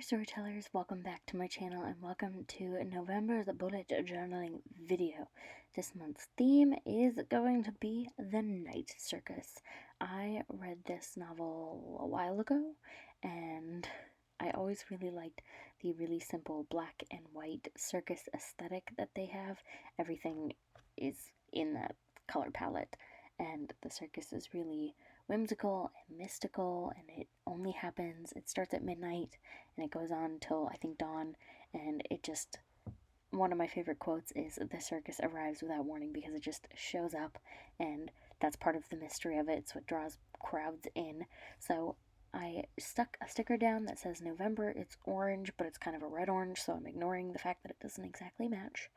storytellers, welcome back to my channel and welcome to November's bullet journaling video. This month's theme is going to be the Night Circus. I read this novel a while ago and I always really liked the really simple black and white circus aesthetic that they have. Everything is in that color palette and the circus is really whimsical and mystical, and it only happens, it starts at midnight and it goes on till I think dawn, and it just, one of my favorite quotes is the circus arrives without warning, because it just shows up and that's part of the mystery of it. It's what draws crowds in. So I stuck a sticker down that says November. It's orange, but it's kind of a red orange, so I'm ignoring the fact that it doesn't exactly match.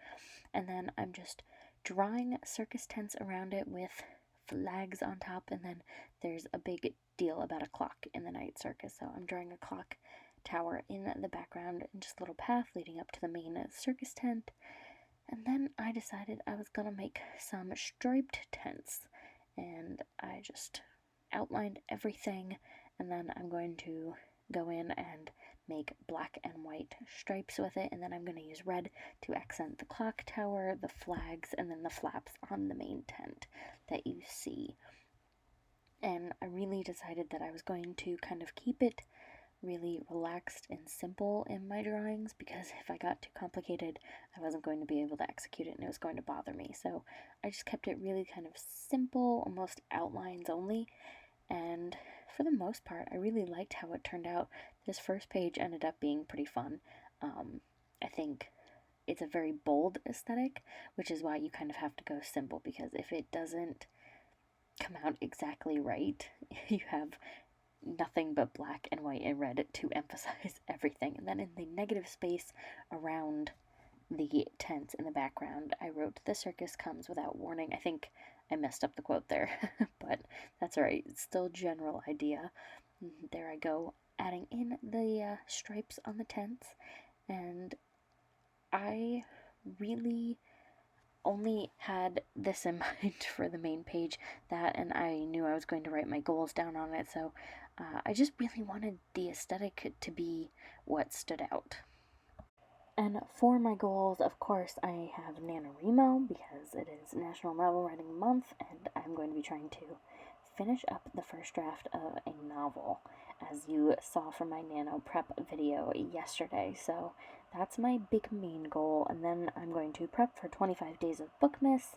And then I'm just drawing circus tents around it with flags on top, and then there's a big deal about a clock in the Night Circus, so I'm drawing a clock tower in the background and just a little path leading up to the main circus tent. And then I decided I was gonna make some striped tents, and I just outlined everything, and then I'm going to go in and make black and white stripes with it, and then I'm going to use red to accent the clock tower, the flags, and then the flaps on the main tent that you see. And I really decided that I was going to kind of keep it really relaxed and simple in my drawings, because if I got too complicated, I wasn't going to be able to execute it and it was going to bother me. So I just kept it really kind of simple, almost outlines only, and for the most part, I really liked how it turned out. This first page ended up being pretty fun. I think it's a very bold aesthetic, which is why you kind of have to go simple, because if it doesn't come out exactly right, you have nothing but black and white and red to emphasize everything. And then in the negative space around the tents in the background, I wrote, "The circus comes without warning." I think I messed up the quote there, but that's alright. It's still general idea. There I go, adding in the stripes on the tents, and I really only had this in mind for the main page, that, and I knew I was going to write my goals down on it, so I just really wanted the aesthetic to be what stood out. And for my goals, of course, I have Nanowrimo, because it is National Novel Writing Month, and I'm going to be trying to finish up the first draft of a novel, as you saw from my Nano prep video yesterday. So that's my big main goal, and then I'm going to prep for 25 days of Bookmas.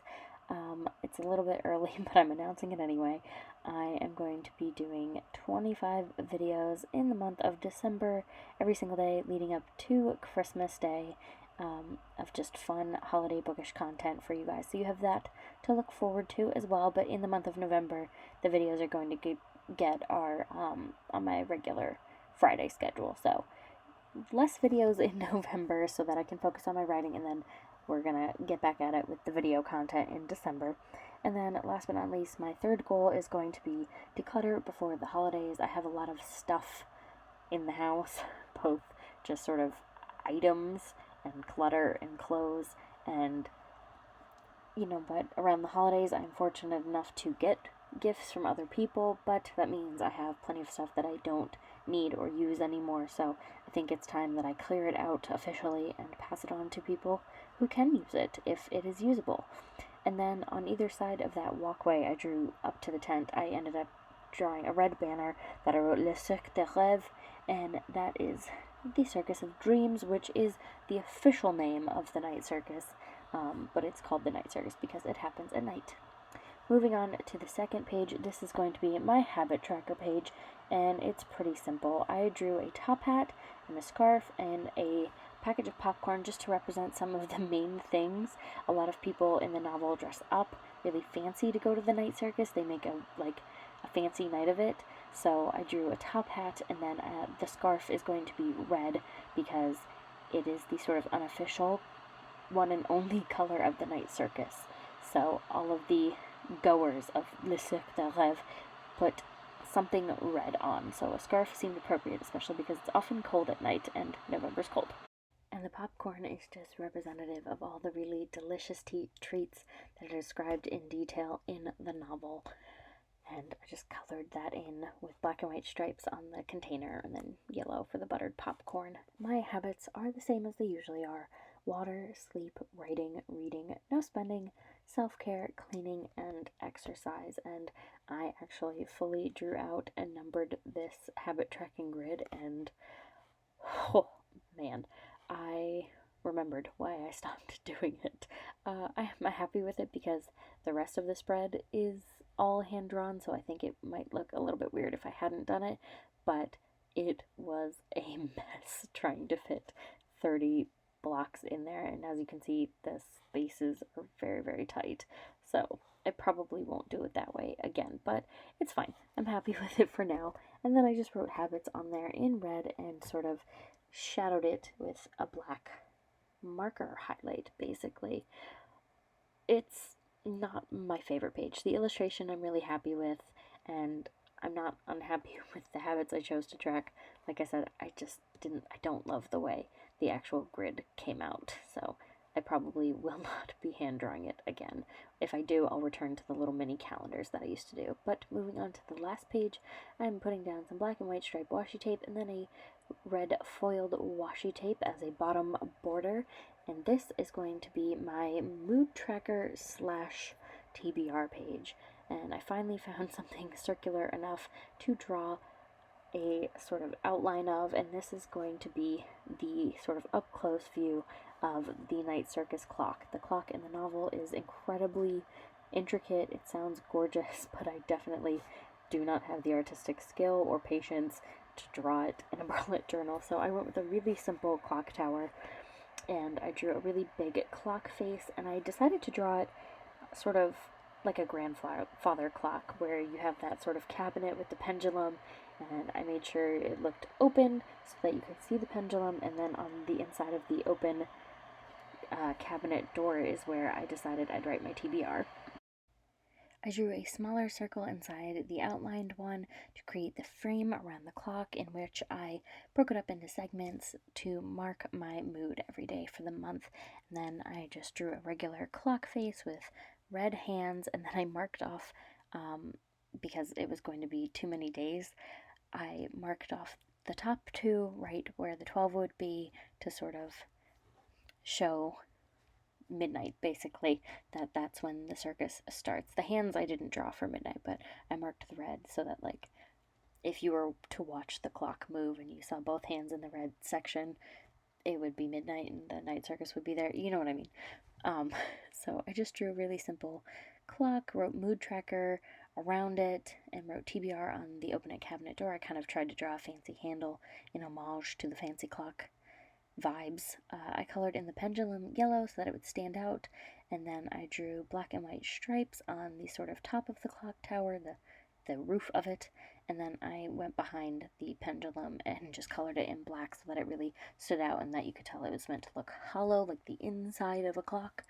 It's a little bit early, but I'm announcing it anyway. I am going to be doing 25 videos in the month of December, every single day leading up to Christmas Day, of just fun holiday bookish content for you guys. So you have that to look forward to as well. But in the month of November, the videos are going to get are on my regular Friday schedule. So less videos in November so that I can focus on my writing, and then we're gonna get back at it with the video content in December. And then last but not least, my third goal is going to be declutter before the holidays. I have a lot of stuff in the house, both just sort of items and clutter and clothes, and but around the holidays I'm fortunate enough to get gifts from other people, but that means I have plenty of stuff that I don't need or use anymore. So I think it's time that I clear it out officially and pass it on to people who can use it if it is usable. And then on either side of that walkway I drew up to the tent, I ended up drawing a red banner that I wrote Le Cirque De Reves, and that is the Circus of Dreams, which is the official name of the Night Circus, but it's called the Night Circus because it happens at night. Moving on to the second page, this is going to be my habit tracker page, and it's pretty simple. I drew a top hat and a scarf and a package of popcorn just to represent some of the main things. A lot of people in the novel dress up really fancy to go to the Night Circus. They make a fancy night of it. So I drew a top hat, and then the scarf is going to be red because it is the sort of unofficial one and only color of the Night Circus. So all of the goers of Le Cirque de Reves put something red on, so a scarf seemed appropriate, especially because it's often cold at night and November's cold. And the popcorn is just representative of all the really delicious treats that are described in detail in the novel. and I just colored that in with black and white stripes on the container and then yellow for the buttered popcorn. My habits are the same as they usually are: water, sleep, writing, reading, no spending, self-care, cleaning, and exercise. And I actually fully drew out and numbered this habit tracking grid, and oh man, I remembered why I stopped doing it. I'm happy with it because the rest of the spread is all hand drawn, so I think it might look a little bit weird if I hadn't done it, but it was a mess trying to fit 30 blocks in there, and as you can see, the spaces are very, very tight. So I probably won't do it that way again, but it's fine. I'm happy with it for now. And then I just wrote habits on there in red and sort of shadowed it with a black marker highlight, basically. It's not my favorite page. The illustration I'm really happy with, and I'm not unhappy with the habits I chose to track. Like I said, I don't love the way the actual grid came out, so I probably will not be hand drawing it again. If I do, I'll return to the little mini calendars that I used to do. But moving on to the last page, I'm putting down some black and white striped washi tape and then a red foiled washi tape as a bottom border, and this is going to be my mood tracker slash TBR page. And I finally found something circular enough to draw a sort of outline of, and this is going to be the sort of up close view of the Night Circus clock. The clock in the novel is incredibly intricate. It sounds gorgeous, but I definitely do not have the artistic skill or patience to draw it in a bullet journal, so I went with a really simple clock tower, and I drew a really big clock face, and I decided to draw it sort of like a grandfather clock, where you have that sort of cabinet with the pendulum, and I made sure it looked open so that you could see the pendulum, and then on the inside of the open cabinet door is where I decided I'd write my TBR. I drew a smaller circle inside the outlined one to create the frame around the clock, in which I broke it up into segments to mark my mood every day for the month. And then I just drew a regular clock face with red hands, and then I marked off, because it was going to be too many days, I marked off the top two right where the 12 would be to sort of show midnight, basically, that's when the circus starts. The hands I didn't draw for midnight, but I marked the red so that, like, if you were to watch the clock move and you saw both hands in the red section, it would be midnight and the Night Circus would be there. You know what I mean? So I just drew a really simple clock, wrote mood tracker around it, and wrote TBR on the open it cabinet door. I kind of tried to draw a fancy handle in homage to the fancy clock vibes. I colored in the pendulum yellow so that it would stand out, and then I drew black and white stripes on the sort of top of the clock tower, the roof of it, and then I went behind the pendulum and just colored it in black so that it really stood out and that you could tell it was meant to look hollow, like the inside of a clock.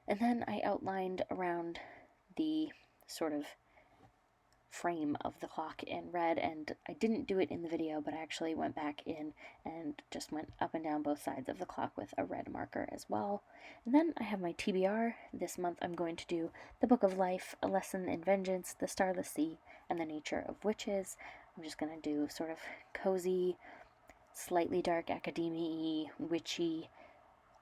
And then I outlined around the sort of frame of the clock in red, and I didn't do it in the video, but I actually went back in and just went up and down both sides of the clock with a red marker as well. And then I have my TBR. This month I'm going to do The Book of Life, A Lesson in Vengeance, The Starless Sea, and The Nature of Witches. I'm just going to do sort of cozy, slightly dark, academy-y, witchy,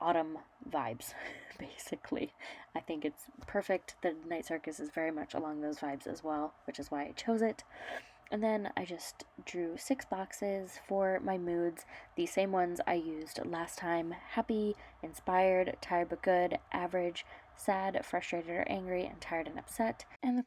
autumn vibes, basically. I think it's perfect. The Night Circus is very much along those vibes as well, which is why I chose it. And then I just drew 6 boxes for my moods, the same ones I used last time: happy, inspired, tired but good, average, sad, frustrated or angry, and tired and upset. And the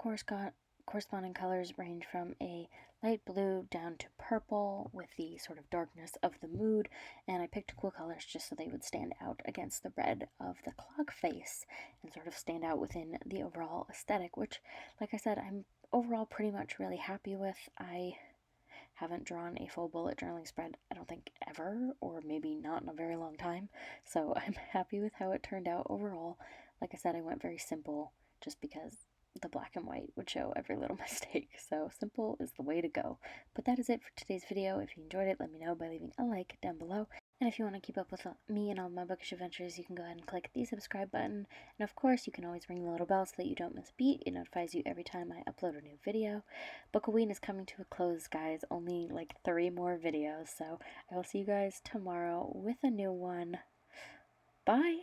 corresponding colors range from a light blue down to purple with the sort of darkness of the mood, and I picked cool colors just so they would stand out against the red of the clock face and sort of stand out within the overall aesthetic, which, like I said, I'm overall pretty much really happy with. I haven't drawn a full bullet journaling spread, I don't think, ever, or maybe not in a very long time, so I'm happy with how it turned out overall. Like I said, I went very simple just because the black and white would show every little mistake, so simple is the way to go. But that is it for today's video. If you enjoyed it, let me know by leaving a like down below. And if you want to keep up with me and all my bookish adventures, you can go ahead and click the subscribe button. And of course, you can always ring the little bell so that you don't miss a beat. It notifies you every time I upload a new video. Bookoween is coming to a close, guys. Only like 3 more videos. So I will see you guys tomorrow with a new one. Bye!